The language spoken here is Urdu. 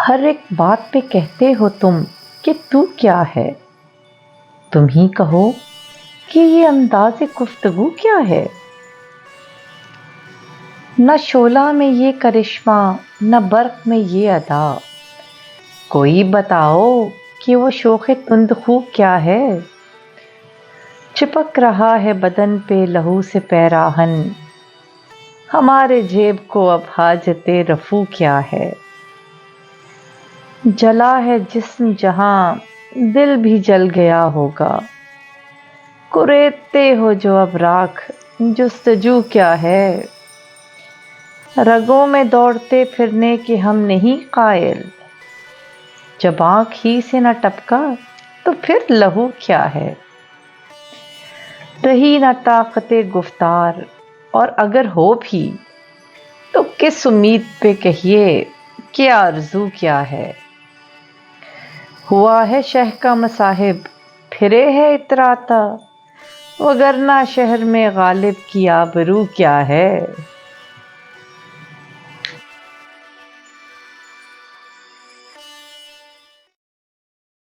ہر ایک بات پہ کہتے ہو تم کہ تو کیا ہے، تم ہی کہو کہ یہ انداز گفتگو کیا ہے۔ نہ شعلہ میں یہ کرشمہ، نہ برق میں یہ ادا، کوئی بتاؤ کہ وہ شوخ تند خو کیا ہے۔ چپک رہا ہے بدن پہ لہو سے پیراہن، ہمارے جیب کو اب حاجت رفو کیا ہے۔ جلا ہے جسم جہاں دل بھی جل گیا ہوگا، کریدتے ہو جو اب راکھ جستجو کیا ہے۔ رگوں میں دوڑتے پھرنے کے ہم نہیں قائل، جب آنکھ ہی سے نہ ٹپکا تو پھر لہو کیا ہے۔ رہی نہ طاقت گفتار، اور اگر ہو بھی تو کس امید پہ کہیے کہ آرزو کیا ہے۔ ہوا ہے شہ کا مصاحب پھرے ہے اتراتا، وگرنہ شہر میں غالب کی آبرو کیا ہے۔